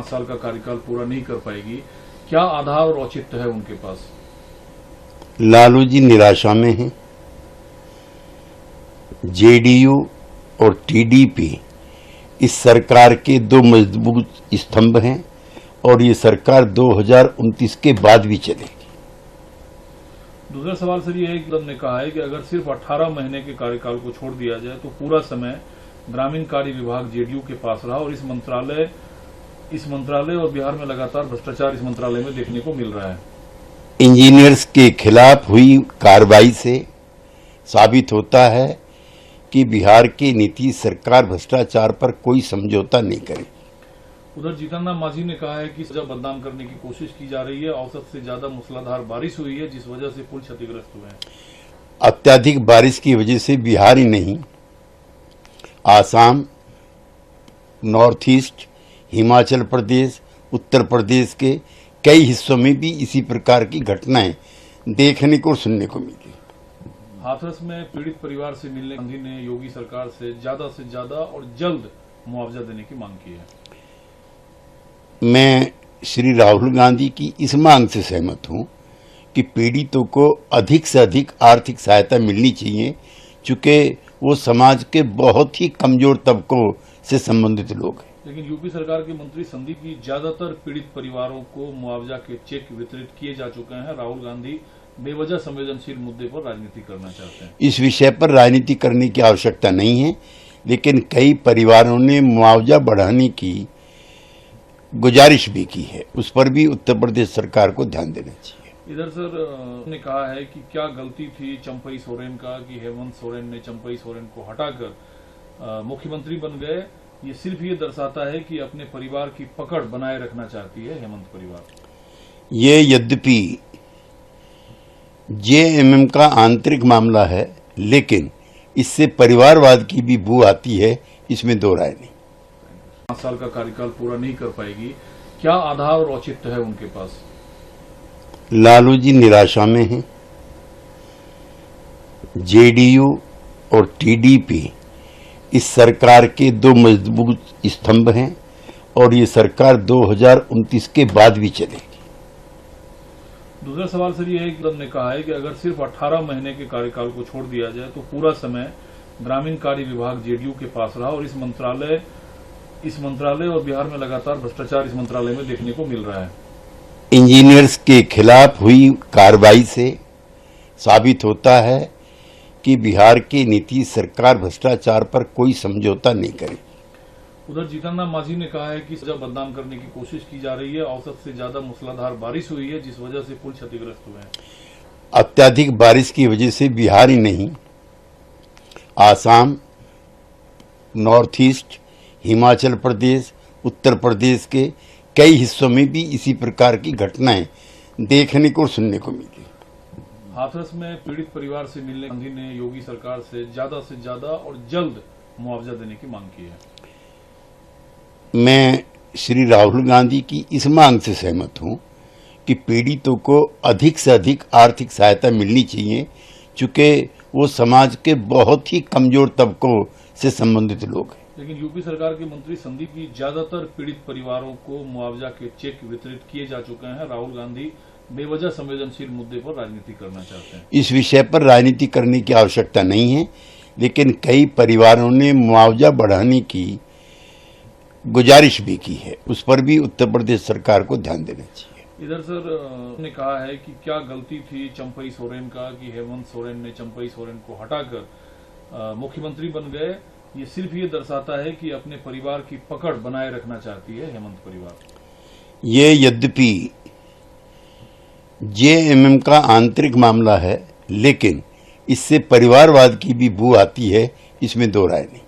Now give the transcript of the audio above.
5 साल का कार्यकाल पूरा नहीं कर पाएगी, क्या आधार और औचित्य है उनके पास? लालू जी निराशा में हैं। जेडीयू और टीडीपी इस सरकार के दो मजबूत स्तंभ हैं और ये सरकार 2029 के बाद भी चलेगी। दूसरा सवाल सर ये है कि ने कहा है कि अगर सिर्फ 18 महीने के कार्यकाल को छोड़ दिया जाए तो पूरा समय ग्रामीण कार्य विभाग जेडीयू के पास रहा और इस मंत्रालय और बिहार में लगातार भ्रष्टाचार इस मंत्रालय में देखने को मिल रहा है। इंजीनियर्स के खिलाफ हुई कार्रवाई से साबित होता है कि बिहार की नीतीश सरकार भ्रष्टाचार पर कोई समझौता नहीं करेगी। उधर जीतन राम मांझी ने कहा है कि सजा बदनाम करने की कोशिश की जा रही है। औसत से ज्यादा मूसलाधार बारिश हुई है जिस वजह से पुल क्षतिग्रस्त हुए हैं। अत्यधिक बारिश की वजह से बिहार ही नहीं, आसाम, नॉर्थ ईस्ट, हिमाचल प्रदेश, उत्तर प्रदेश के कई हिस्सों में भी इसी प्रकार की घटनाएं देखने को और सुनने को मिली। हाथरस में पीड़ित परिवार से मिलने गांधी ने योगी सरकार से ज्यादा और जल्द मुआवजा देने की मांग की है। मैं श्री राहुल गांधी की इस मांग से सहमत हूं कि पीड़ितों को अधिक से अधिक आर्थिक सहायता मिलनी चाहिए, चूंकि वो समाज के बहुत ही कमजोर तबकों से संबंधित लोग हैं। लेकिन यूपी सरकार के मंत्री संदीप की ज्यादातर पीड़ित परिवारों को मुआवजा के चेक वितरित किए जा चुके हैं। राहुल गांधी बेवजह संवेदनशील मुद्दे पर राजनीति करना चाहते हैं। इस विषय पर राजनीति करने की आवश्यकता नहीं है, लेकिन कई परिवारों ने मुआवजा बढ़ाने की गुजारिश भी की है। उस पर भी उत्तर प्रदेश सरकार को ध्यान देना चाहिए। इधर सर ने कहा है कि क्या गलती थी चंपई सोरेन का कि हेमंत सोरेन ने चंपई सोरेन को हटाकर मुख्यमंत्री बन गए। ये सिर्फ ये दर्शाता है कि अपने परिवार की पकड़ बनाए रखना चाहती है हेमंत परिवार। ये यद्यपि जेएमएम का आंतरिक मामला है, लेकिन इससे परिवारवाद की भी बू आती है, इसमें दो राय नहीं। 5 साल का कार्यकाल पूरा नहीं कर पाएगी, क्या आधार और औचित्य है उनके पास? लालू जी निराशा में हैं। जेडीयू और टीडीपी इस सरकार के दो मजबूत स्तंभ हैं और ये सरकार 2029 के बाद भी चलेगी। दूसरा सवाल सर ये है कि ने कहा है कि अगर सिर्फ 18 महीने के कार्यकाल को छोड़ दिया जाए तो पूरा समय ग्रामीण कार्य विभाग जेडीयू के पास रहा और इस मंत्रालय और बिहार में लगातार भ्रष्टाचार इस मंत्रालय में देखने को मिल रहा है। इंजीनियर्स के खिलाफ हुई कार्रवाई से साबित होता है कि बिहार की नीतीश सरकार भ्रष्टाचार पर कोई समझौता नहीं करेगी। उधर जीतन राम मांझी ने कहा है कि सजा बदनाम करने की कोशिश की जा रही है। औसत से ज्यादा मूसलाधार बारिश हुई है जिस वजह से पुल क्षतिग्रस्त हुए हैं। अत्यधिक बारिश की वजह से बिहार ही नहीं, आसाम, नॉर्थ ईस्ट, हिमाचल प्रदेश, उत्तर प्रदेश के कई हिस्सों में भी इसी प्रकार की घटनाएं देखने को और सुनने को मिली। हाथरस में पीड़ित परिवार से मिलने गांधी ने योगी सरकार से ज्यादा और जल्द मुआवजा देने की मांग की है। मैं श्री राहुल गांधी की इस मांग से सहमत हूं कि पीड़ितों को अधिक से अधिक आर्थिक सहायता मिलनी चाहिए, चूंकि वो समाज के बहुत ही कमजोर तबकों से संबंधित लोग हैं। लेकिन यूपी सरकार के मंत्री संदीप की ज्यादातर पीड़ित परिवारों को मुआवजा के चेक वितरित किए जा चुके हैं। राहुल गांधी बेवजह संवेदनशील मुद्दे पर राजनीति करना चाहते हैं। इस विषय पर राजनीति करने की आवश्यकता नहीं है, लेकिन कई परिवारों ने मुआवजा बढ़ाने की गुजारिश भी की है। उस पर भी उत्तर प्रदेश सरकार को ध्यान देना चाहिए। इधर सर ने कहा है कि क्या गलती थी चंपई सोरेन का कि हेमंत सोरेन ने चंपई सोरेन को हटाकर मुख्यमंत्री बन गए। ये सिर्फ ये दर्शाता है कि अपने परिवार की पकड़ बनाए रखना चाहती है हेमंत परिवार। ये यद्यपि जेएमएम का आंतरिक मामला है, लेकिन इससे परिवारवाद की भी बू आती है, इसमें दो राय नहीं।